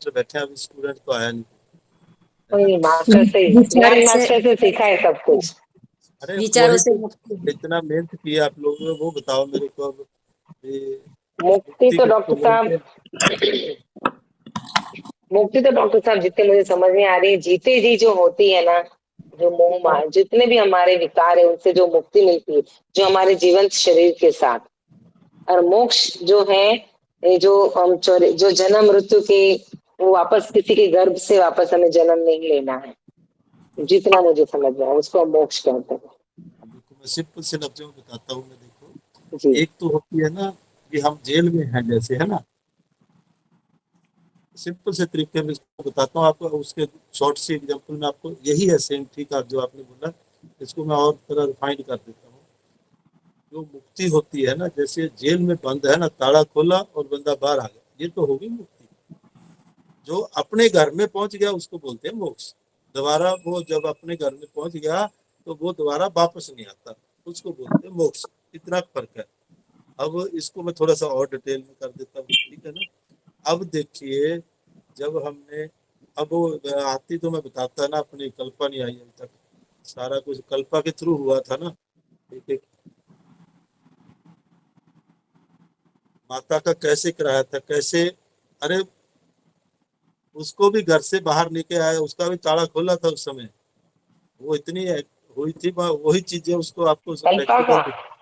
Master बैठे हैं, अभी स्टूडेंट तो आया नहीं, है ना। वही मास्टर से, विचारों ज्ञान से मास्टर से सीखा है सब कुछ। अरे विचारों वही से तो, मुक्ति। इतना मेहनत किया आप लोगों ने, वो बताओ मेरे को अब, ये मुक्ति मुक्ति तो किसको डॉक्टर साहब, बोलते हैं? मुक्ति तो डॉक्टर साहब जितने मुझे समझ में आ रही है, जीते जी जो होती है ना, जो मोह माया जितने भी हमारे विकार है उनसे जो मुक्ति मिलती है, जो हमारे जीवंत शरीर के साथ। और मोक्ष जो है, ये जो हम जो जन्म मृत्यु के, वो वापस किसी के गर्भ से वापस हमें जन्म नहीं लेना है, जितना मुझे समझ में आया उसको हम मोक्ष कहते हैं। देखो मैं सिंपल से लफ्जों में बताता हूँ मैं, देखो जी एक तो होती है ना कि हम जेल में हैं जैसे, है ना, सिंपल से तरीके में इसको बताता हूँ आपको, उसके शॉर्ट से एग्जांपल में आपको, यही है सेम ठीक आप जो आपने बोला, इसको मैं और तरह रिफाइंड कर देता हूँ। जो मुक्ति होती है ना, जैसे जेल में बंद है ना, ताला खोला और बंदा बाहर आ गया, ये तो होगी मुक्ति। जो अपने घर में पहुंच गया उसको बोलते हैं मोक्ष। दोबारा वो जब अपने घर में पहुंच गया तो वो दोबारा वापस नहीं आता, उसको बोलते हैं मोक्ष। इतना फर्क है। अब इसको मैं थोड़ा सा और डिटेल में कर देता हूँ, ठीक है ना। अब देखिए, जब हमने, अब वो आती तो मैं बताता ना, अपनी कल्पना नहीं आई अभी तक, सारा कुछ कल्पना के थ्रू हुआ था ना। एक एक माता का कैसे कराया था, कैसे, अरे उसको भी घर से बाहर लेके आया, उसका भी ताला खोला था उस समय। वो इतनी हुई थी, वही चीजें उसको आपको कल्पा का। प्रैक्टिकल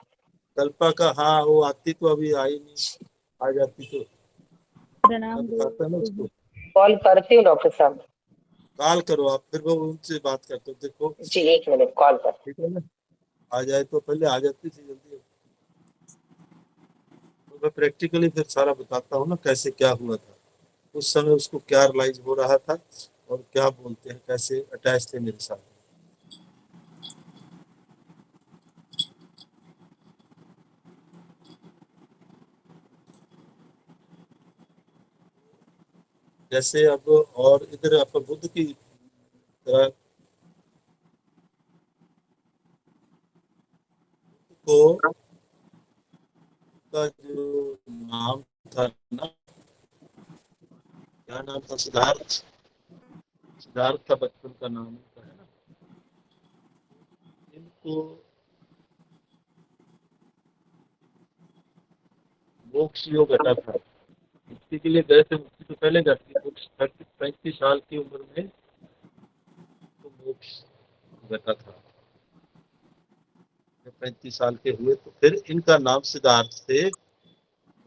कल्पा का, हाँ वो आती तो अभी आई नहीं, आ जाती तो मैं प्रणाम बताता ना गुरु उसको। जी। कॉल करती हूँ डॉक्टर साहब। कॉल करो आप, फिर वो उनसे बात करते हो, देखो जी एक मिनट कॉल कर। ठीक है ना। आ जाए तो, पहले आ जाती थी जल्दी, तो मैं प्रैक्टिकली फिर सारा बताता हूँ ना कैसे क्या हुआ था उस समय, उसको क्या रियलाइज हो रहा था, और क्या बोलते हैं, कैसे अटैच थे मेरे साथ। जैसे अब, और इधर आप बुद्ध की तरह को का जो नाम था ना, क्या नाम था, सिद्धार्थ, सिद्धार्थ का बचपन का नाम था, है ना। इनको मोक्ष योग घटा था, मुक्ति के लिए गए थे, मुक्ति तो पहले घटती, मोक्ष 35 साल की उम्र में तो मोक्ष घटा था। जब 35 साल के हुए तो फिर इनका नाम सिद्धार्थ से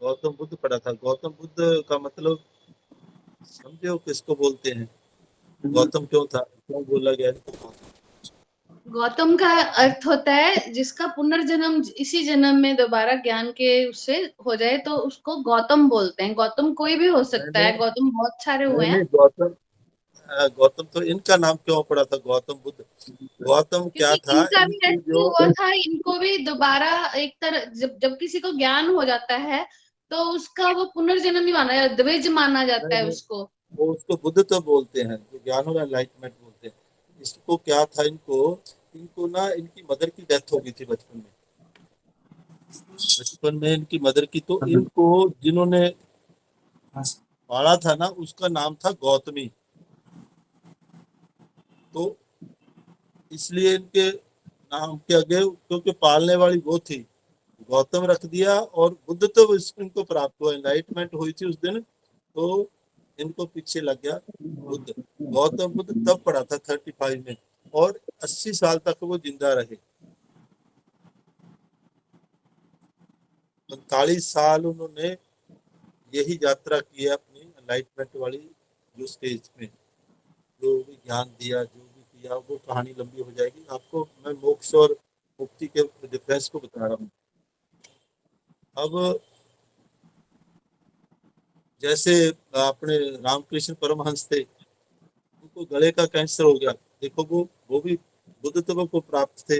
गौतम बुद्ध पड़ा था। गौतम बुद्ध का मतलब समझे हो किसको बोलते हैं, गौतम क्यों था, क्यों बोला गया इनको? गौतम का अर्थ होता है जिसका पुनर्जन्म इसी जन्म में दोबारा ज्ञान के उससे हो जाए तो उसको गौतम बोलते हैं। गौतम कोई भी हो सकता नहीं है, गौतम बहुत सारे हुए नहीं हैं। नहीं, गौतम, गौतम तो इनका नाम क्यों पड़ा था गौतम बुद्ध? गौतम क्या क्योंकि था, इनका भी इनकी ऐसे जो, हुआ था, इनको भी दोबारा एक तरह जब किसी को ज्ञान हो जाता है तो उसका वो पुनर्जन्म ही माना, द्विज माना जाता नहीं है नहीं, उसको। वो उसको बुद्ध तो बोलते हैं, जो ज्ञान और एनलाइटमेंट बोलते हैं। इसको क्या था, इनको इनको ना, इनकी मदर की डेथ हो गई थी बचपन में। बचपन में इनकी मदर की, तो इनको जिन्होंने पाला था ना, उसका नाम था गौतमी। तो इसलिए इनके नाम के आगे, क्योंकि पालने वाली वो थी, गौतम रख दिया। और बुद्ध तो इनको प्राप्त हुआ, एनलाइटमेंट हुई थी उस दिन, तो इनको पीछे लग गया बुद्ध। गौतम बुद्ध तब पड़ा था 35 में, और 80 साल तक वो जिंदा रहे। 45 साल उन्होंने यही यात्रा की है अपनी एनलाइटमेंट वाली, जो स्टेज में जो भी ज्ञान दिया, जो भी किया, वो कहानी लंबी हो जाएगी। आपको मैं मोक्ष और मुक्ति के डिफरेंस को बता रहा हूँ। अब जैसे अपने रामकृष्ण परमहंस थे, उनको गले का कैंसर हो गया, देखो वो भी बुद्धत्व को प्राप्त थे।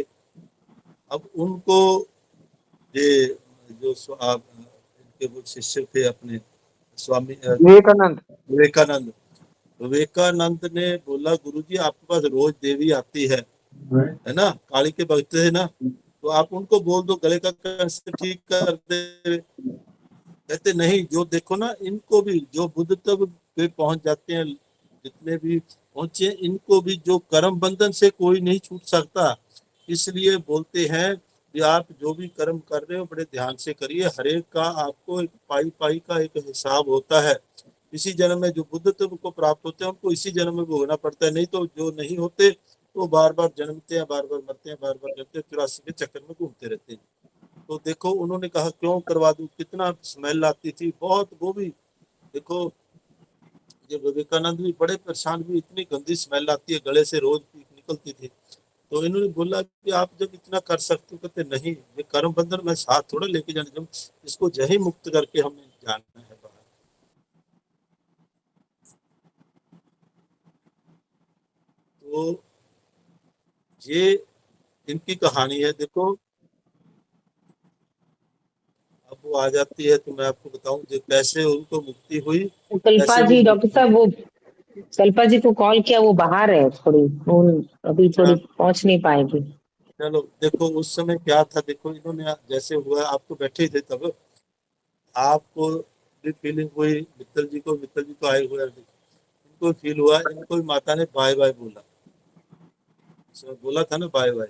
अब उनको ये जो इनके वो शिष्य थे अपने स्वामी विवेकानंद। विवेकानंद, विवेकानंद ने बोला, गुरुजी आपके पास रोज देवी आती है ना, काली के भक्त है ना, तो आप उनको बोल दो गले का कैंसर ठीक कर दे। कहते नहीं, जो देखो ना, इनको भी जो बुद्ध तब पे पहुंच जाते हैं, जितने भी पहुंचे, इनको भी जो कर्म बंधन से कोई नहीं छूट सकता। इसलिए बोलते हैं कि आप जो भी कर्म कर रहे हो बड़े ध्यान से करिए, हर एक का आपको एक पाई पाई का एक हिसाब होता है। इसी जन्म में जो बुद्धत्व को प्राप्त होते हैं उनको इसी जन्म में भोगना पड़ता है, नहीं तो जो नहीं होते वो बार बार जन्मते हैं, बार बार मरते हैं, बार बार जन्मते हैं, 84 के चक्कर में घूमते रहते हैं। तो देखो उन्होंने कहा क्यों करवा दूं, कितना स्मेल आती थी बहुत, वो भी देखो ये विवेकानंद भी बड़े परेशान भी, इतनी गंदी स्मेल आती है गले से रोज निकलती थी। तो इन्होंने बोला कि आप जब इतना कर सकते हो, कहते नहीं ये कर्म बंधन मैं साथ थोड़ा लेके जाने, जब इसको जही मुक्त करके हमें जाना है बाहर। तो ये इनकी कहानी है। देखो अब वो आ जाती है तो मैं आपको बताऊं जो कैसे उनको मुक्ति हुई, कल्पा कैसे वो जी, डॉक्टर साहब वो कल्पा जी को कॉल किया, वो बाहर है थोड़ी, वो अभी थोड़ी अच्छा पहुंच नहीं पाएगी। चलो देखो उस समय क्या था, देखो इन्होंने जैसे हुआ, आप तो बैठे ही थे तब, आपको भी फीलिंग हुई, मित्तल जी को आए हुए इनको फील हुआ, इनको भी माता ने बाय बाय बोला, बोला था ना बाय बाय,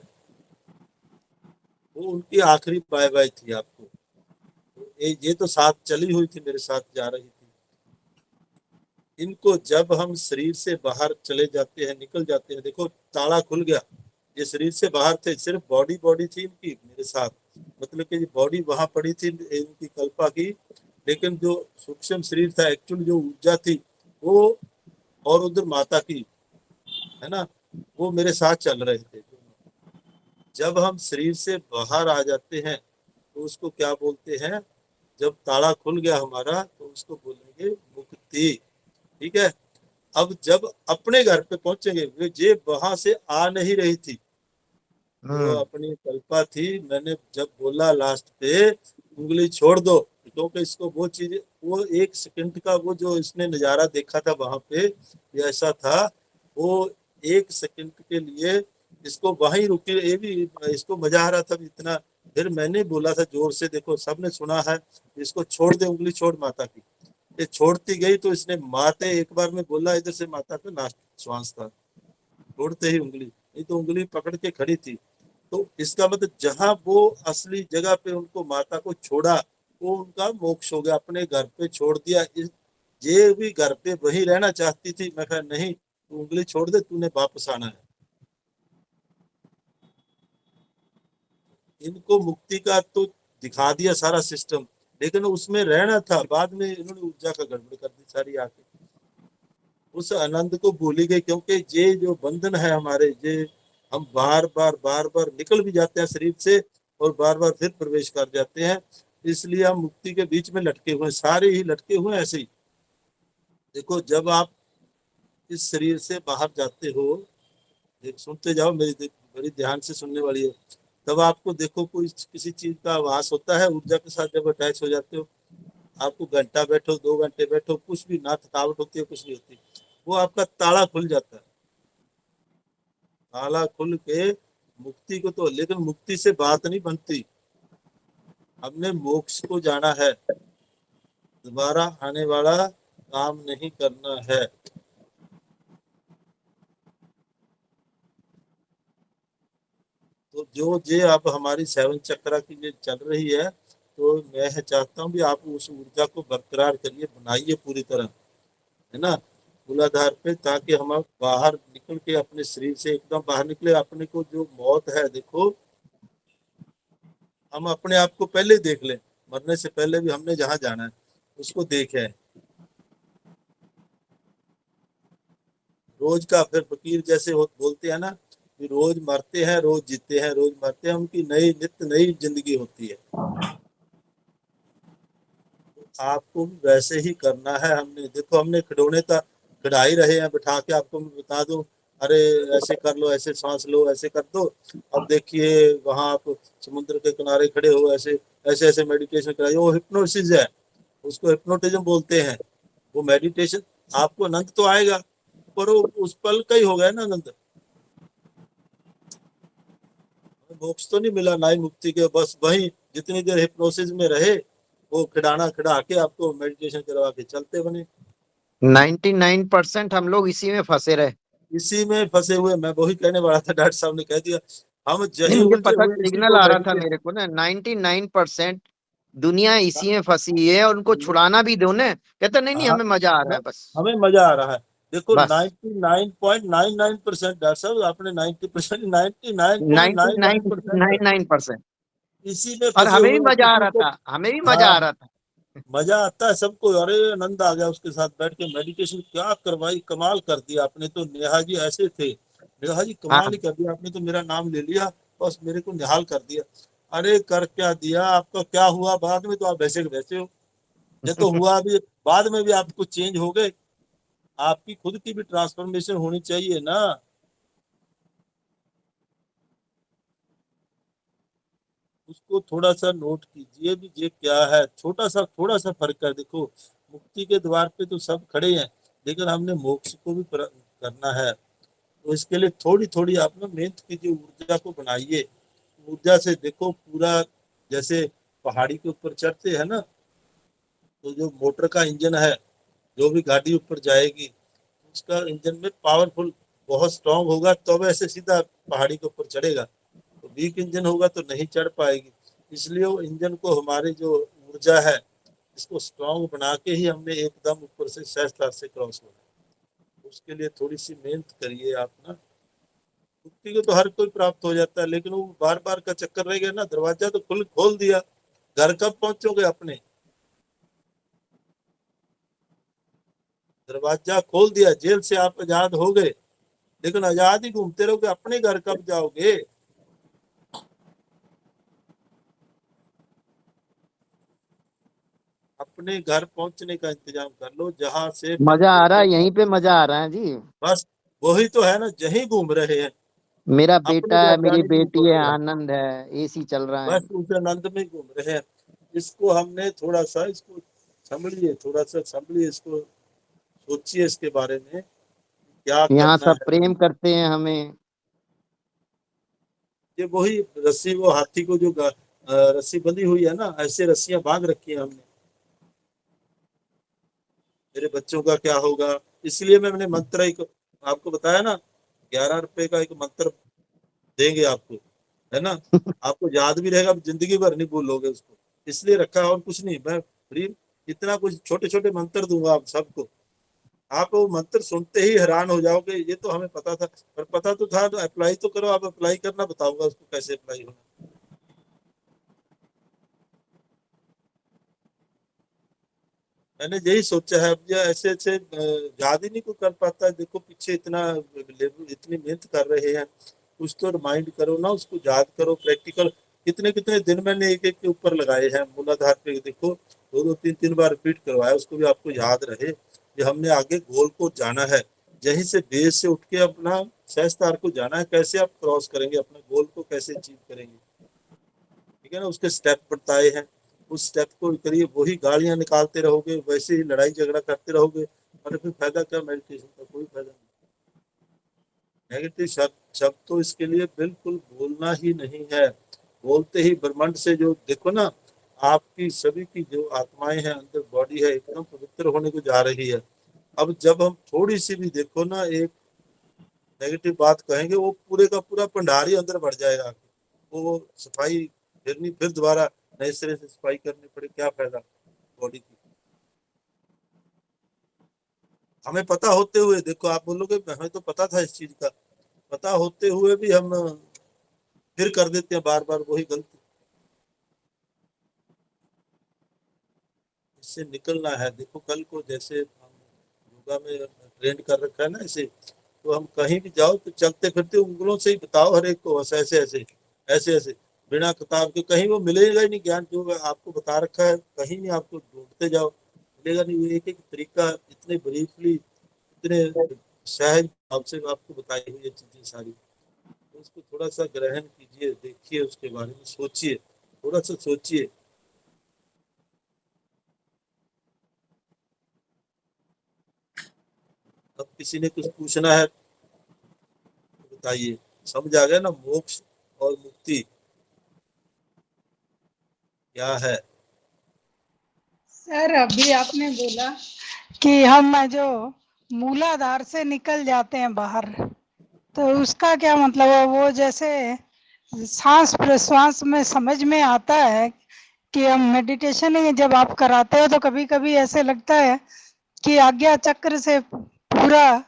वो उनकी आखिरी बाय बाय थी आपको। तो ये तो साथ चली हुई थी, मेरे साथ जा रही थी। इनको जब हम शरीर से बाहर चले जाते हैं, निकल जाते हैं, देखो ताला खुल गया, ये शरीर से बाहर थे, सिर्फ बॉडी बॉडी थी इनकी मेरे साथ, मतलब कि बॉडी वहां पड़ी थी इनकी कल्पा की, लेकिन जो सूक्ष्म शरीर था, एक्चुअल जो ऊर्जा थी वो, और उधर माता की, है ना, वो मेरे साथ चल रहे थे। जब हम शरीर से बाहर आ जाते हैं तो उसको क्या बोलते हैं, जब ताला खुल गया हमारा तो उसको बोलेंगे मुक्ति। ठीक है, अब जब अपने घर पे पहुंचेंगे, वे जे वहां से आ नहीं रही थी, जो अपनी कल्पा थी, मैंने जब बोला लास्ट पे उंगली छोड़ दो, क्योंकि इसको वो चीज, वो एक सेकंड का वो जो इसने नजारा देखा था वहां पे, ये ऐसा था, वो एक सेकंड के लिए इसको वहीं रुके, ये भी इसको मजा आ रहा था इतना। फिर मैंने बोला था जोर से, देखो सबने सुना है, इसको छोड़ दे, उंगली छोड़ माता की। ये छोड़ती गई तो इसने माते एक बार में बोला, इधर से माता पे नाश श्वास था, छोड़ते ही उंगली, नहीं तो उंगली पकड़ के खड़ी थी। तो इसका मतलब जहां वो असली जगह पे उनको माता को छोड़ा, वो उनका मोक्ष हो गया, अपने घर पे छोड़ दिया। ये भी घर पे वही रहना चाहती थी, मैं कहा नहीं तू उंगली छोड़ दे, तूने वापस आना है। इनको मुक्ति का तो दिखा दिया सारा सिस्टम, लेकिन उसमें रहना था, बाद में इन्होंने ऊर्जा का गड़बड़ कर दी सारी आके, उस आनंद को भूली गई, क्योंकि ये जो बंधन है हमारे, ये हम बार बार निकल भी जाते हैं शरीर से और बार बार फिर प्रवेश कर जाते हैं, इसलिए हम मुक्ति के बीच में लटके हुए, सारे ही लटके हुए हैं ऐसे ही। देखो जब आप इस शरीर से बाहर जाते हो, देख सुनते जाओ, मेरी ध्यान से सुनने वाली है, तब आपको देखो कोई किसी चीज का आभास होता है, ऊर्जा के साथ जब अटैच हो जाते हो, आपको घंटा बैठो 2 घंटे बैठो, कुछ भी ना थकावट होती है, कुछ नहीं होती, वो आपका ताला खुल जाता है, ताला खुल के मुक्ति को तो, लेकिन मुक्ति से बात नहीं बनती, हमने मोक्ष को जाना है, दोबारा आने वाला काम नहीं करना है। तो जो जे अब हमारी 7 चक्रा की जो चल रही है, तो मैं चाहता हूँ भी आप उस ऊर्जा को बरकरार करिए, बनाइए पूरी तरह, है ना, मूलाधार पे, ताकि हम बाहर निकल के अपने शरीर से एकदम बाहर निकले। अपने को जो मौत है देखो, हम अपने आप को पहले देख लें, मरने से पहले भी हमने जहाँ जाना है उसको देखे है। रोज का फिर फकीर जैसे बोलते हैं ना कि रोज मरते हैं रोज जीते हैं, रोज मरते हैं, उनकी नई नित्य नई जिंदगी होती है। आपको भी वैसे ही करना है। हमने देखो हमने खिलौने तक खिला ही रहे हैं, बिठा के आपको मैं बता दूं, अरे ऐसे कर लो, ऐसे सांस लो, ऐसे कर दो, अब देखिए वहां आप समुद्र के किनारे खड़े हो, ऐसे ऐसे ऐसे मेडिटेशन कराइए, वो हिप्नोसिस है, उसको हिप्नोटिज्म बोलते हैं। वो मेडिटेशन, आपको आनंद तो आएगा, पर वो उस पल का ही हो गया ना आनंद, मोक्ष तो नहीं मिला ना ही मुक्ति के, बस वही जितनी देर हिप्नोसिस में रहे, वो खिड़ाना खिड़ा के आपको मेडिटेशन करवा के चलते बने। 99% हम लोग इसी में फंसे रहे। इसी में फंसे हुए, मैं वही कहने वाला था, डॉक्टर साहब ने कह दिया, हम नहीं, जहीं मुझे उलझे पता हुए इसी सिग्नल को आ रहा था मेडिटेशन। मेरे को ना, 99% दुनिया इसी में फंसी है, और उनको छुड़ाना भी दो ना, कहते नहीं नहीं हाँ, हमें मजा आ रहा है बस। हमें मजा आ रहा है। देखो बस 99.99% डॉक्टर साहब, आपने 90%, 99.99% 99%। इसी में और फंसे हमें भी हुए हैं। मजा आ किसी रहा को, था, हमें भी मजा आ हाँ, रहा था। मजा आता है सबको। अरे आनंद आ गया उसके साथ बैठ के, मेडिटेशन क्या करवाई, कमाल कर दिया आपने तो। नेहा जी ऐसे थे, नेहा जी कमाल हाँ ही कर दिया आपने तो, मेरा नाम ले लिया बस, मेरे को निहाल कर दिया। अरे कर क्या दिया, आपका क्या हुआ बाद में, तो आप वैसे के वैसे हो। ये तो हुआ भी, बाद में भी आप कुछ चेंज हो गए, आपकी खुद की भी ट्रांसफॉर्मेशन होनी चाहिए ना। उसको थोड़ा सा नोट कीजिए भी, ये क्या है, थोड़ा सा फर्क है। देखो मुक्ति के द्वार पे तो सब खड़े हैं, लेकिन हमने मोक्ष को भी करना है। तो इसके लिए थोड़ी थोड़ी आप ना मेहनत कीजिए, ऊर्जा को बनाइए। ऊर्जा से देखो पूरा, जैसे पहाड़ी के ऊपर चढ़ते हैं ना, तो जो मोटर का इंजन है, जो भी गाड़ी ऊपर जाएगी, उसका इंजन में पावरफुल बहुत स्ट्रांग होगा तो ऐसे सीधा पहाड़ी के ऊपर चढ़ेगा। तो वीक इंजन होगा तो नहीं चढ़ पाएगी। इसलिए वो इंजन को, हमारी जो ऊर्जा है, इसको स्ट्रांग बना के ही हमने एकदम ऊपर से सहजता से क्रॉस होना है। उसके लिए थोड़ी सी मेहनत करिए आप ना। मुक्ति को तो हर कोई प्राप्त हो जाता है, लेकिन वो बार बार का चक्कर रह गया ना। दरवाजा तो खुल खोल दिया, घर कब पहुंचोगे अपने, दरवाजा खोल दिया, जेल से आप आजाद हो गए, लेकिन आजाद ही घूमते रहोगे, अपने घर कब जाओगे। अपने घर पहुंचने का इंतजाम कर लो, जहां से मजा आ रहा है, टेम्परेचर, यहीं पे मजा आ रहा है जी। बस वही तो है ना, जहीं घूम रहे हैं, मेरा अपने बेटा है, घर मेरी जाने की बेटी है, सोच रहे हैं, आनंद है, एसी चल रहा है। बस उस आनंद में घूम रहे हैं। इसको हमने थोड़ा सा, इसको संभलिए, थोड़ा सा संभलिए, इसको सोचिए इसके बारे में क्या यहाँ करना सब है। प्रेम करते हैं हमें। ये वही रस्सी, वो हाथी को जो रस्सी बंधी हुई है ना, ऐसे रस्सियां बांध रखी है हमने। मेरे बच्चों का क्या होगा, इसलिए मैंने मंत्र एक आपको बताया ना, 11 रुपए का एक मंत्र देंगे आपको, है ना, आपको याद भी रहेगा, जिंदगी भर नहीं भूलोगे उसको। इसलिए रखा है और कुछ नहीं, मैं फ्री इतना कुछ छोटे छोटे मंत्र दूंगा आप सबको। आप वो मंत्र सुनते ही हैरान हो जाओगे, ये तो हमें पता था, पर पता तो था, तो अप्लाई तो करो। आप अप्लाई करना, बताऊंगा उसको कैसे अप्लाई होना। मैंने यही सोचा है। अब ये ऐसे ऐसे याद ही नहीं को कर पाता है। देखो पीछे इतना इतनी मेहनत कर रहे हैं, कुछ तो रिमाइंड करो ना, उसको याद करो। प्रैक्टिकल कितने कितने दिन मैंने एक एक के ऊपर लगाए हैं, मूलाधार पे देखो, दो दो तीन तीन बार रिपीट करवाया, उसको भी आपको याद रहे कि हमने आगे गोल को जाना है। यहीं से बेस से उठ के अपना सहस्त्र को जाना है, कैसे आप क्रॉस करेंगे अपने गोल को, कैसे अचीव करेंगे, ठीक है ना। उसके स्टेप बताए हैं, उस स्टेप को करिए। वही गालियां निकालते रहोगे, वैसे ही लड़ाई झगड़ा करते रहोगे, और फिर फायदा क्या, मेडिटेशन का कोई फायदा नहीं। नेगेटिव शब्द शब्द तो इसके लिए बिल्कुल बोलना ही नहीं है। बोलते ही ब्रह्मांड से जो देखो ना, आपकी सभी की जो आत्माएं हैं, अंदर बॉडी है, एकदम पवित्र होने को जा रही है। अब जब हम थोड़ी सी भी देखो ना एक नेगेटिव बात कहेंगे, वो पूरे का पूरा भंडार ही अंदर बढ़ जाएगा। वो सफाई फिरनी, फिर दोबारा नए सिरे से सफाई करनी पड़े, क्या फायदा बॉडी की। हमें पता होते हुए, देखो आप बोलोगे हमें तो पता था इस चीज का, पता होते हुए भी हम फिर कर देते हैं बार बार वही गलती। इससे निकलना है। देखो कल को जैसे हम योगा में ट्रेंड कर रखा है ना ऐसे, तो हम कहीं भी जाओ तो चलते फिरते उंगलों से ही बताओ हर एक को, बस ऐसे ऐसे ऐसे ऐसे, बिना किताब के कहीं वो मिलेगा ही नहीं ज्ञान, जो आपको बता रखा है कहीं नहीं, आपको ढूंढते जाओ मिलेगा नहीं। वो एक एक तरीका इतने ब्रीफली, इतने सहज भाव से आपको बताई हुई है चीजें सारी। तो उसको थोड़ा सा ग्रहण कीजिए, देखिए, उसके बारे में सोचिए, थोड़ा सा सोचिए। अब किसी ने कुछ पूछना है तो बताइए। समझ आ गया ना मोक्ष और मुक्ति क्या है। सर अभी आपने बोला कि हम जो मूलाधार से निकल जाते हैं बाहर, तो उसका क्या मतलब है? वो जैसे सांस प्रश्वास में समझ में आता है कि हम मेडिटेशन ही जब आप कराते हो तो कभी कभी ऐसे लगता है कि आज्ञा चक्र से पूरा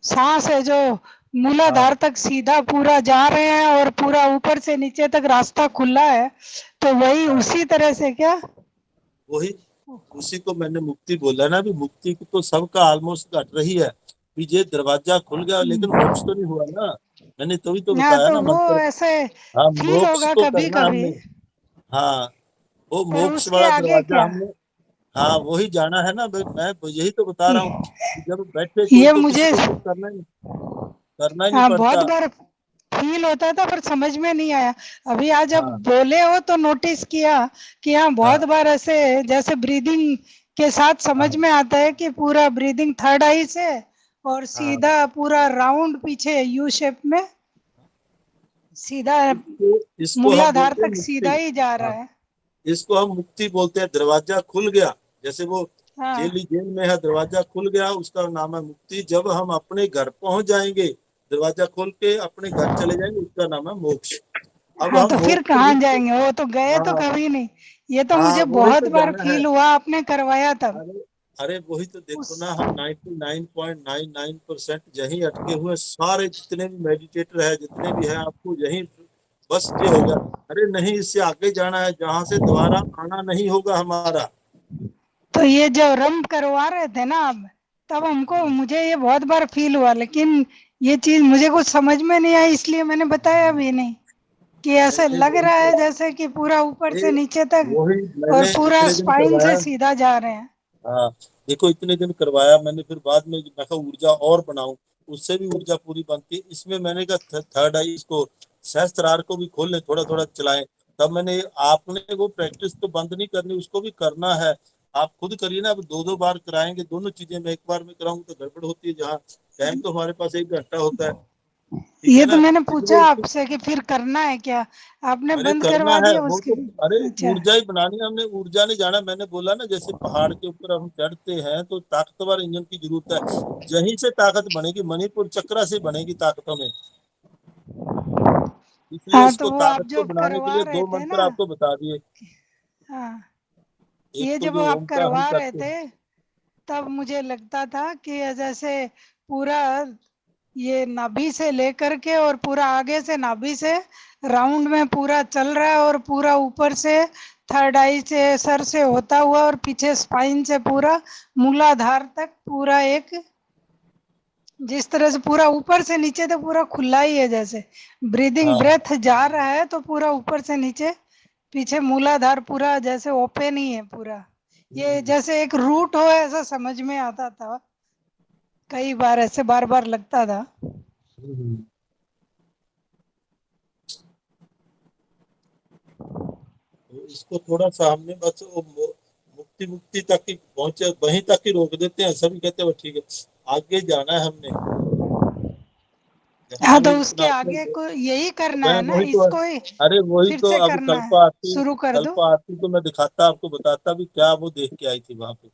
सांस है जो हाँ मूलाधार तक सीधा पूरा जा रहे हैं और पूरा ऊपर से नीचे तक रास्ता खुला है, तो वही हाँ, उसी तरह से क्या? वही उसी को मैंने मुक्ति बोला ना। भी मुक्ति तो सबका ऑलमोस्ट घट रही है। भी ये दरवाजा खुल गया लेकिन मोक्ष तो नहीं हुआ ना। मैंने तभी तो हाँ, बताया तो ना वो मंत्र। ऐसे हाँ, फील मोक्ष होगा तो कभी करना कभी, हमने। हाँ, वो पर मोक्ष उसके वाला आगे दरवाजा क्या? हमने। हाँ, वही जाना है ना भाई। मैं यही तो बता रहा हूँ कि जब बैठे ये तो किसी मुझे को कुछ करना ही नहीं हाँ बहुत पड़ता। बार फील होता था पर समझ में नहीं आया। अभी आज जब हाँ बोले हो तो नोटिस किया कि हाँ बहुत हाँ बार ऐसे जैसे ब्रीदिंग के साथ समझ हाँ में आता है कि पूरा ब्रीदिंग थर्ड आई से और हाँ। सीधा पूरा राउंड पीछे यू शेप में सीधा इसको हम मूलाधार बोलते हैं तक सीधा मुक्ति। ही जा रहा हाँ, है। इसको हम मुक्ति बोलते हैं। दरवाजा खुल गया, जैसे वो हाँ, जेल में है, दरवाजा खुल गया, उसका नाम है मुक्ति। जब हम अपने घर पहुंच जाएंगे, दरवाजा खोल के अपने घर चले जाएंगे, उसका नाम है मोक्ष। अब हाँ, हम तो फिर मोक्ष कहाँ रूप। जाएंगे? वो तो गए तो हाँ कभी नहीं। ये तो हाँ, मुझे वही बहुत तो बार जाना है। फील हुआ, आपने करवाया तब। अरे अरे, वही तो देखो उस ना। हम 99.99% यहीं अटके हुए। सारे जितने भी मेडिटेटर है, जितने भी है, आपको यहीं बस ये हो गया। अरे नहीं, इससे आगे जाना है, जहां से दोबारा आना नहीं होगा हमारा। तो ये जो रम करवा रहे थे ना आप, तब हमको मुझे ये बहुत बार फील हुआ, लेकिन ये चीज मुझे कुछ समझ में नहीं आई, इसलिए मैंने बताया भी नहीं कि नहीं ऐसे नहीं, लग वही रहा तो। है जैसे कि पूरा ऊपर से ये नीचे तक वही और मैंने पूरा इतने दिन स्पाइन से करवाया। सीधा जा रहे हैं। हाँ, देखो इतने दिन करवाया मैंने, फिर बाद में मैं कहा ऊर्जा और बनाऊं, उससे भी ऊर्जा पूरी बनती है। इसमें मैंने कहा थर्ड आई, इसको सहस्त्रार को भी खोल लें, थोड़ा थोड़ा चलाएं। तब मैंने, आपने वो प्रैक्टिस तो बंद नहीं करनी, उसको भी करना है। आप खुद करिए ना। अब दो दो बार कराएंगे, दोनों चीजें मैं एक बार में कराऊंगा तो गड़बड़ होती है। जहाँ टाइम तो हमारे पास 1 घंटा होता है, ठीक है ये तो ना। मैंने पूछा इसलिए इसको, आपसे कि फिर करना है क्या, आपने अरे बंद करना करवा है दिया वो उसके तो। अरे बाद? अच्छा, ऊर्जा ही बनानी है हमने, ऊर्जा नहीं जाना। मैंने बोला ना, जैसे पहाड़ के ऊपर हम चढ़ते हैं तो ताकतवर इंजन की जरूरत है। यहीं से ताकत बनेगी, मणिपुर चक्र से बनेगी ताकत हमें। इसलिए हाँ, तो इसको वो आप ताकत को जो बनाने के करवा लिए रहे दो थे मंत्र ना, आपको बता दिए। हाँ, एक ये तो जब जो आप ओमकार हम करवा रहे करते थे हैं। तब मुझे लगता था कि जैसे पूरा ये नाभि से लेकर के और पूरा आगे से नाभि से राउंड में पूरा चल रहा है और पूरा ऊपर से थर्ड आई से सर से होता हुआ और पीछे स्पाइन से पूरा मूलाधार तक पूरा एक जिस तरह से पूरा ऊपर से नीचे तक पूरा खुला ही है, जैसे ब्रीदिंग हाँ ब्रेथ जा रहा है तो पूरा ऊपर से नीचे पीछे मूलाधार पूरा जैसे ओपन ही है पूरा। ये जैसे एक रूट हो ऐसा समझ में आता था, कई बार ऐसे बार बार लगता था। हम्म। तो इसको थोड़ा सा हमने बस वो मुक्ति मुक्ति तक ही पहुंचे, वहीं तक ही रोक देते हैं। सभी कहते हैं "वो ठीक है, आगे जाना है हमने। जहाँ हाँ, तो हमें जितना उसके अपने, आगे को यही करना मैं है ना, वही तो। इसको ही अरे वही फिर तो। से अब करना है। शुरू कर दो। कल्प आती तो मैं दिखाता आपको, बताता भी क्या वो देख के आई थी वहां पे।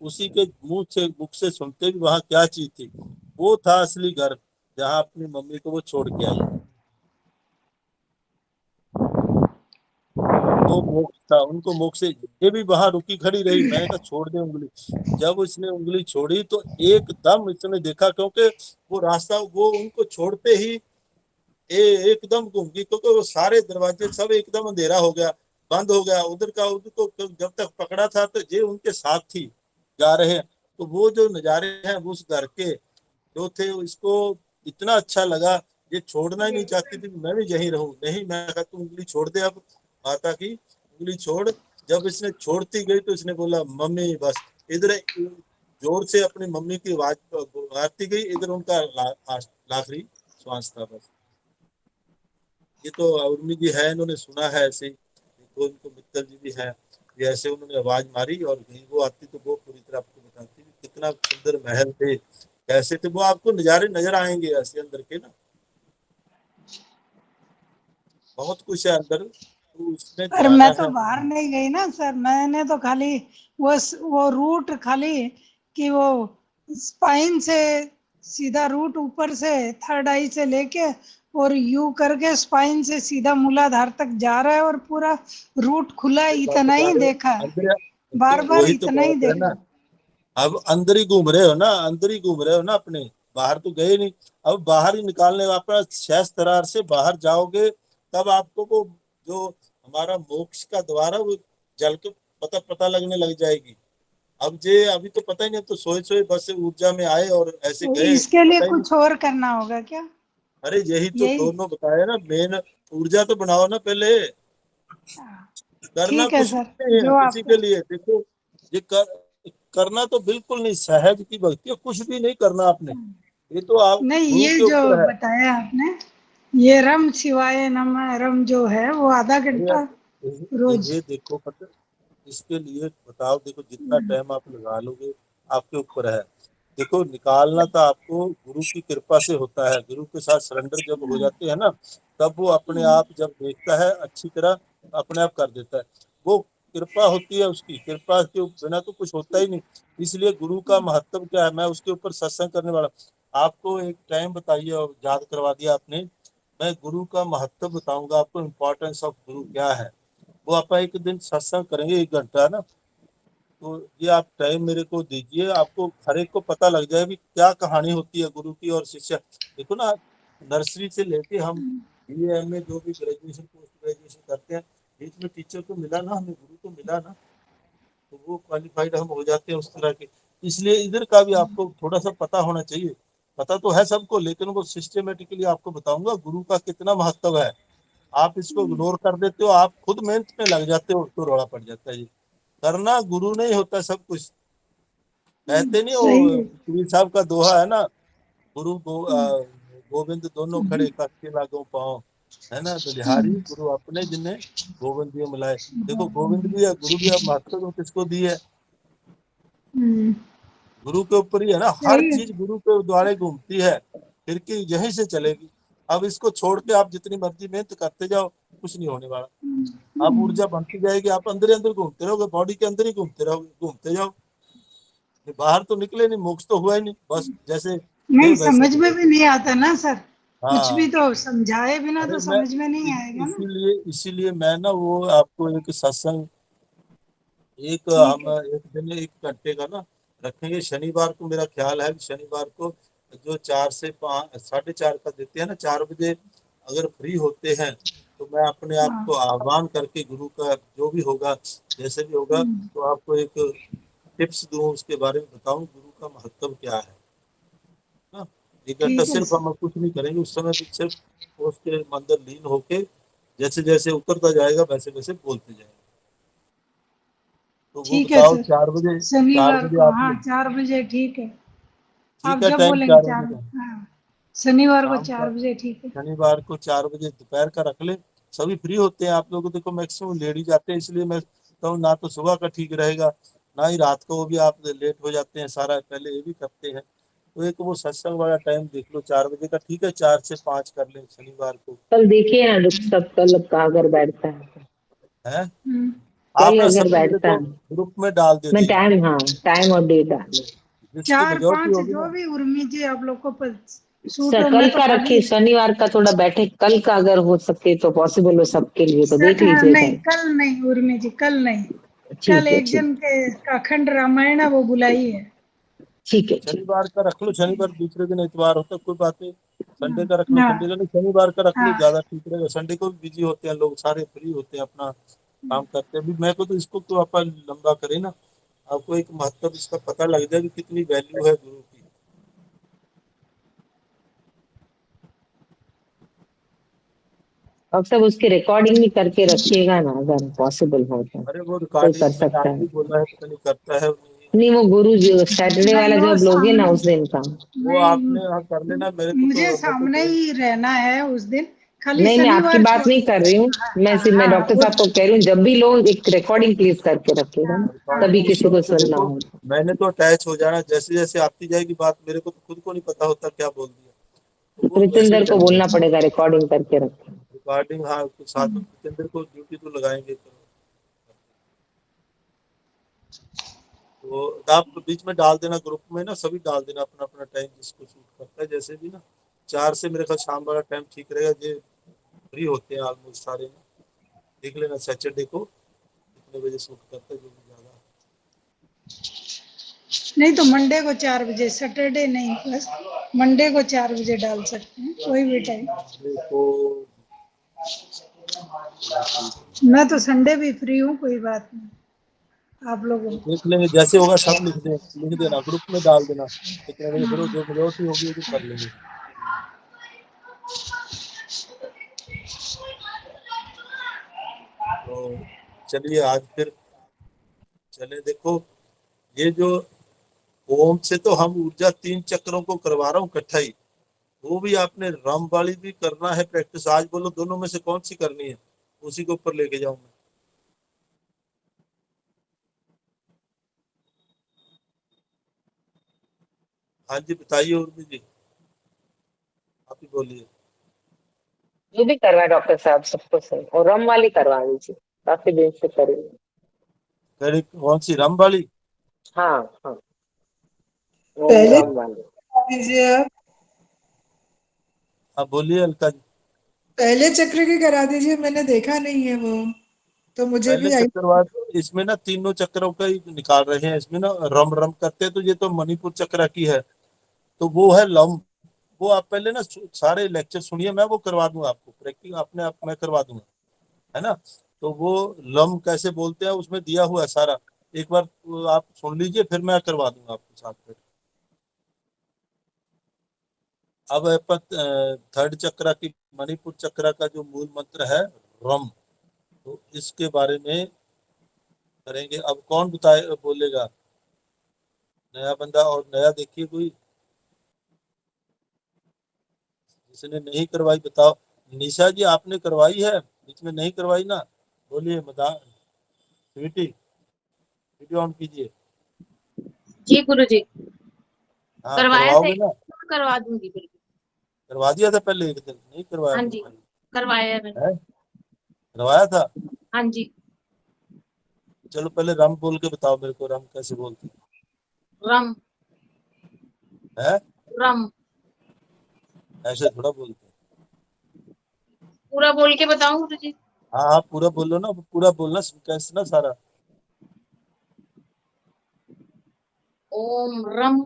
उसी के मुख से सुनते भी वहां क्या चीज थी। वो था असली घर, जहाँ अपनी मम्मी को वो छोड़ के आई। वो मोक्ष था, उनको मोक्ष से। ये भी वहां रुकी खड़ी रही। मैंने कहा छोड़ दे उंगली। जब उसने उंगली छोड़ी तो एकदम इसने देखा, क्योंकि वो रास्ता वो उनको छोड़ते ही एकदम घूम गई, क्योंकि वो सारे दरवाजे सब एकदम अंधेरा हो गया, बंद हो गया उधर का। उनको जब तक पकड़ा था तो ये उनके साथ थी, जा रहे हैं। तो वो जो नजारे हैं उस घर के जो थे, इसको इतना अच्छा लगा। ये छोड़ना ही नहीं चाहती थी, मैं भी यहीं रहूं। नहीं, मैं कहा तू उंगली छोड़ दे अब, माता की उंगली छोड़। जब इसने छोड़ती गई तो इसने बोला मम्मी बस। इधर जोर से अपनी मम्मी की आवाज आती गई, इधर उनका आखिरी श्वास था बस। ये तो उर्मी जी है, इन्होंने सुना है ऐसे ही। तो इनको मित्तल जी भी है, ये ऐसे उन्होंने आवाज मारी और कहीं वो आती तो वो पूरी तरह आपको बताती कि कितना सुंदर महल थे, कैसे थे वो। आपको नजारे नजर आएंगे ऐसे अंदर के ना। बहुत कुछ है अंदर, तो उसमें पर जाना मैं तो है। बाहर नहीं गई ना सर, मैंने तो खाली वो रूट खाली कि वो स्पाइन से सीधा रूट ऊपर से थर्ड आई से लेके और यू करके स्पाइन से सीधा मूलाधार तक जा रहा है और पूरा रूट खुला है, इतना ही देखा है, अंदर बार तो बार वही तो इतना ही बात है ना। देखा। अब अंदर ही घूम रहे हो ना, अंदर ही घूम रहे हो ना अपने, बाहर तो गए नहीं। अब बाहर ही निकालने, अपना सहस्त्रार से बाहर जाओगे तब आपको वो जो हमारा मोक्ष का द्वार है वो जल के पता पता लगने लग जाएगी। अब जे अभी तो पता ही नहीं, अब तो सोए सोए बस ऊर्जा में आए और ऐसे तो गए, इसके लिए पता ही नहीं। कुछ और करना होगा क्या? अरे यही तो यही। दोनों बताया ना, मेन ऊर्जा तो बनाओ ना पहले। करना ठीक है कुछ सर, भी नहीं है जो किसी आप के लिए। देखो ये करना तो बिल्कुल नहीं, सहज की भक्ति है, कुछ भी नहीं करना आपने। ये तो आप नहीं, गुरु ये के जो ऊपर है। बताया आपने, ये रम शिवाय नमः रम जो है वो आधा अरे घंटा रोज। ये देखो पता, इसके लिए बताओ, देखो जितना टाइम आप लगा लोगे आपके ऊपर है। देखो निकालना तो आपको गुरु की कृपा से होता है। गुरु के साथ सरेंडर जब हो जाते हैं ना, तब वो अपने आप जब देखता है अच्छी तरह अपने आप कर देता है। वो कृपा होती है, उसकी कृपा के बिना तो कुछ होता ही नहीं। इसलिए गुरु का महत्व क्या है, मैं उसके ऊपर सत्संग करने वाला। आपको एक टाइम बताइए और याद करवा दिया आपने। मैं गुरु का महत्व बताऊंगा आपको, इम्पोर्टेंस ऑफ गुरु क्या है। वो आप एक दिन सत्संग करेंगे 1 घंटा ना, तो ये आप टाइम मेरे को दीजिए, आपको हर एक को पता लग जाए भी क्या कहानी होती है गुरु की और शिष्य। देखो ना, नर्सरी से लेके हम बीए एमए जो भी ग्रेजुएशन पोस्ट ग्रेजुएशन करते हैं, बीच में टीचर को मिला ना, हमें गुरु को मिला ना, तो वो क्वालिफाइड हम हो जाते हैं उस तरह के। इसलिए इधर का भी आपको थोड़ा सा पता होना चाहिए। पता तो है सबको, लेकिन वो सिस्टमेटिकली आपको बताऊंगा गुरु का कितना महत्व है। आप इसको इग्नोर कर देते हो, आप खुद मेहनत में लग जाते हो तो रोड़ा पड़ जाता है। ये करना गुरु नहीं होता सब कुछ। कहते नहीं, सही वो है। कबीर साहब का दोहा है ना, गोविंद दोनों खड़े कके लागो पाओ, है ना, बलिहारी गुरु अपने जिन्हें गोविंद दिए मिलाए। देखो गोविंद भी है, गुरु भी है, महत्व तो किसको दी है? गुरु के ऊपर ही है ना, हर सही है। चीज गुरु के द्वारा घूमती है, फिर की यहीं से चलेगी। अब इसको छोड़ के आप जितनी मर्जी मेहनत करते जाओ, कुछ नहीं होने वाला। आप ऊर्जा बनती जाएगी, आप अंदर ही अंदर घूमते रहोगे, बॉडी के अंदर ही घूमते रहोगे, घूमते जाओ। ये बाहर तो निकले नहीं, मोक्ष तो हुआ ही नहीं, बस जैसे थे नहीं, वैसे समझ में रहे। भी नहीं आता ना सर, कुछ भी हाँ, तो समझाए बिना अरे तो मैं समझ में नहीं आएगा ना। इसीलिए मैं ना वो आपको एक सत्संग, एक ठीक हम है। एक दिन 1 घंटे का ना रखेंगे। शनिवार को मेरा ख्याल है कि शनिवार को जो 4 से 5 साढ़े 4 का देते हैं ना, 4 बजे अगर फ्री होते हैं तो मैं अपने आप हाँ। को आह्वान करके गुरु का जो भी होगा जैसे भी होगा तो आपको एक टिप्स दूं, उसके बारे में बताऊं गुरु का महत्व क्या है ना। 1 घंटा ठीक है सिर्फ सर। हम कुछ नहीं करेंगे उस समय भी, सिर्फ उसके अंदर लीन होके जैसे जैसे उतरता जाएगा वैसे वैसे बोलते जाएंगे। तो वो ठीक है बताओ सर, 4 बजे, चार शनिवार बजे को आप हाँ लोग, 4 बजे ठीक है। आप ठीक है जब टाइम बोलेंगे 4 बजे 4। का, हाँ, शनिवार को शाम का, 4 बजे ठीक है। शनिवार को 4 बजे दोपहर का रख ले। सभी फ्री होते हैं, आप लोग देखो मैक्सिमम लेडीज आते हैं, इसलिए मैं कहूँ ना तो सुबह का ठीक रहेगा ना ही रात को, वो भी आप लेट हो जाते हैं, सारा पहले ये भी करते हैं। तो एक वो सत्संग वाला टाइम देख लो 4 बजे का, ठीक है 4 से 5 कर ले शनिवार को। कल देखिए ना डॉक्टर साहब, कल का अगर बैठता है, है हम्म, आप कल ना अगर सबको बैठता देखो है। ग्रुप में डाल दे मैं दीजिए, टाइम, हाँ, टाइम और डेट डाल। जिसकी चार मेजोरिटी पांच होगी जो ना। भी उर्मी जी आप लोग को सूट हो, कल मैं तो का खाली। रखिए, शनिवार का थोड़ा बैठे, कल का अगर हो सके तो पॉसिबल हो सबके लिए तो देख लीजिएगा। नहीं, कल नहीं उर्मी जी, कल नहीं। कल ठीक है, एक ठीक। जन के अखंड रामायण है, वो बुलाई है। ठीक है, ठीक। शनिवार का रख लो, शनिवार दूसरे दिन इतवार होता है, कोई बात नहीं। संडे का रख लो, संडे हाँ का नहीं, शनिवार का रख लो, हाँ। ज्यादा ठीक रहेगा। संडे को भी बिजी होते हैं लोग, सारे फ्री होते हैं, अपना काम करते हैं। अभी मैं को तो इसको तो अपन लंबा करें ना, आपको एक महत्व इसका पता लग जाए कि कितनी वैल्यू है गुरु की। और सब उसकी रिकॉर्डिंग भी करके रखिएगा ना, अगर पॉसिबल हो अरे वो तो रिकॉर्डिंग कर मैंने सकता आपको है। बोला है, पता नहीं करता है नहीं। नहीं, वो गुरु जो सैटरडे नहीं, वाला जो वो अब लोगे ना सामने, उस दिन का। वो नहीं, आपने यहाँ कर लेना, मुझे मैं तो सामने दो। ही रहना है उस दिन, खाली नहीं, मैं आपकी शनिवार बात को। नहीं कर रही हूँ। मैं सिर्फ मैं हाँ डॉक्टर साहब को कह रही हूँ, जब भी लोग एक रिकॉर्डिंग प्लीज करके रखिएगा ना, रिकॉर्डिंग कभी उस किसी समय को तो सुनना देखो, हो। मैंने तो अटैच हो जाना, जैसे जैसे आती जाएगी बात मेरे को तो खुद को नहीं पता होता क्या बोल दिया, तो वो वैसे ही प्रीतिंदर को चलेगा। बोलना पड़ेगा रिकॉर्डिंग करके रखें। रिकॉर्डिंग हाँ, कुछ साथ में जितेंद्र को ड्यूटी तो लगाएंगे तो तो आप बीच में डाल देना ग्रुप में ना, सभी डाल देना अपना अपना टाइम जिसको सूट करता है, जैसे भी ना 4 से मेरे ख्याल शाम वाला टाइम ठीक रहेगा। ये फ्री होते हैं ऑलमोस्ट सारे ना, देख लेना सैटरडे को कितने बजे सूट करता है, जो भी ज्यादा। नहीं तो मंडे को 4 बजे, सैटरडे नहीं, बस मंडे को 4 बजे डाल सकते हैं, कोई भी टाइम। मंडे को चलो ठीक है, मैं तो संडे भी फ्री हूँ, कोई बात नहीं आप लोगों तो को। देख लेंगे जैसे होगा सब लिख देना ग्रुप में डाल देना कितने बजे, फिर वो जो मेजोरिटी होगी वो कर लेंगे। तो चलिए आज फिर चले, देखो ये जो ओम से तो हम ऊर्जा 3 चक्रों को करवा रहा हूँ इकट्ठा ही, वो भी आपने राम वाली भी करना है प्रैक्टिस। आज बोलो दोनों में से कौन सी करनी है, उसी के ऊपर लेके जाऊं मैं। हाँ जी बताइए उर्मी जी, आप ही बोलिए। जो भी करवाए डॉक्टर साहब सबको सही, और रम वाली करवा दीजिए, काफी दिन से करेंगे। कड़ी कौन सी राम वाली? हाँ हाँ, ओम पहले रम वाली। दीजिए आप, आप बोलिए अलका जी। पहले चक्र की करा दीजिए, मैंने देखा नहीं है वो, तो मुझे पहले भी आई। चक्रवात इसमें ना तीनों चक्रों का ही निकाल रहे हैं, इसमें ना रम रम करते हैं, तो ये तो मणिपुर चक्र की है, तो वो है लम। वो आप पहले ना सारे लेक्चर सुनिए, मैं वो करवा दूंगा आपको प्रैक्टिस, अपने आप मैं करवा दूंगा, है ना। तो वो लम कैसे बोलते हैं उसमें दिया हुआ है सारा, एक बार वो आप सुन लीजिए, फिर मैं करवा दूंगा आपके साथ में। अब थर्ड चक्र की, मणिपुर चक्र का जो मूल मंत्र है रम, तो इसके बारे में करेंगे। अब कौन बताए बोलेगा, नया बंदा और नया देखिए कोई जिसने नहीं करवाई बताओ। निशा जी आपने करवाई है, बीच में नहीं करवाई ना, बोलिए बता। स्वीटी वीडियो ऑन कीजिए। जी गुरु जी, हाँ करवाया था, करवाओगे ना, करवा दूंगी बिल्कुल। करवा दिया था पहले, एक दिन नहीं करवाया हाँ मेरे जी, ख्याल करवाया है मैंने। में। है करवाया था। हाँ जी। चलो पहले रम बोल के बताओ मेरे को, रम कैसे बोलते रम, हैं? रम, ऐसे थोड़ा बोलते हैं। पूरा बोल के बताऊं गुरु जी? हाँ हाँ पूरा बोलो ना, पूरा बोलना कैसे ना सारा। ओम रम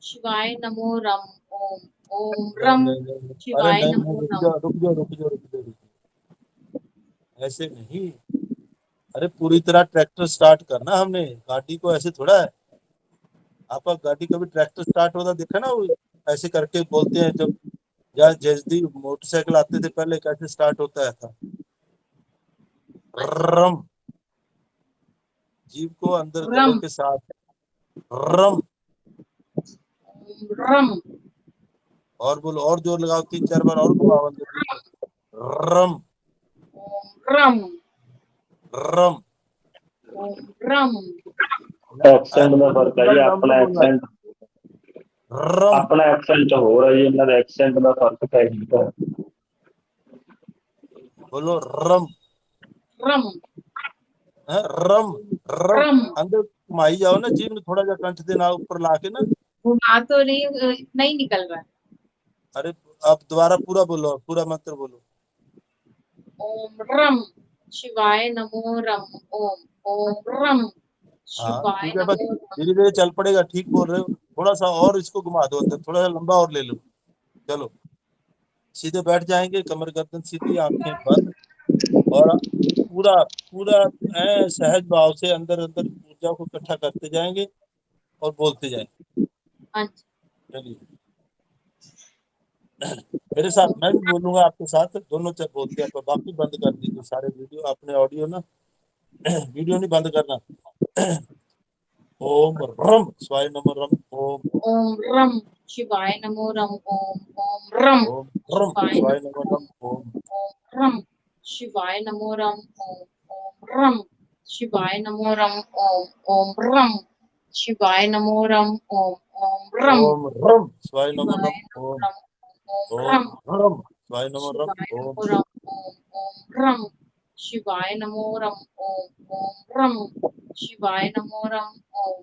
शिवाय नमो रम। ओम ओम नहीं रम नहीं नहीं नहीं। अरे शिवाय नहीं नहीं, नमो रुक रम। जाओ रुक जाओ रुक जाओ रुक जाओ रुक जाओ। ऐसे नहीं, अरे पूरी तरह ट्रैक्टर स्टार्ट करना हमने, गाड़ी को ऐसे थोड़ा है। आपका गाड़ी कभी ट्रैक्टर स्टार्ट होता देखा ना, वो ऐसे करके बोलते हैं जब, या जल्दी मोटरसाइकिल आते थे पहले कैसे स्टार्ट होता है था, रम, जीभ को अंदर गले रम, के साथ, रम। ओम रम, और बोलो, और जोर लगाओ, 3 4 बार और घुमाओ अंदर जीभ को, रम ओम रम, रम। ओम रम। हाँ, एक्सेंट में फर्क है पूरा जी, रम में बोलना है, रम। अपना एक्सेंट हो रहा है, ਇਹਨਾਂ ਦੇ एक्सेंट में फर्क है जी का। बोलो रम, रम, है रम, रम। रम। अंदर घुमाई जाओ ना जीभ में, थोड़ा सा कंठ देना ऊपर लाके ना। घुमा तो नहीं, नहीं निकल रहा है। अरे अब दोबारा पूरा बोलो, पूरा मंत्र बोलो। ओम रम शिवाय नमो रम। ओम ओम रम हाँ शिवाय ठीक है, बस नमो रम। धीरे धीरे चल पड़ेगा, ठीक बोल रहे हो। थोड़ा सा और इसको घुमा दो अंदर, थोड़ा सा लंबा और ले लो। चलो सीधे बैठ जाएंगे, कमर गर्दन सीधी, आंखें बंद, और पूरा पूरा सहज भाव से अंदर अंदर ऊर्जा को इकट्ठा करते जाएंगे और बोलते जाएंगे। हाँ जी। चलिए मेरे साथ, मैं भी बोलूंगा आपके साथ, दोनों बोलते हैं, पर बाकी बंद कर दीजिए सारे वीडियो, अपने ऑडियो ना वीडियो नहीं बंद करना। ओम रम स्वाय नमः रम, ओम ओम रम शिवाय नमो रम। ओम ओम रम ओम रम शिवाय स्वाय नमो नमः रम। रम, ओम ओम रम शिवाय नमो रम। ओम ओम रम शिवाय नमो रम। ओम ओम रम शिवाय नमो रम। ओम ओम रम ओम रम स्वाय नमः शिवाय रम, नमो ओम रम। ओम ओम रम रम स्वाय नमः रम, शिवाय ओम नमो रम। ओम ओम रम शिवाय नमो रम। ओम ओम रम शिवाय नमो रम। ओम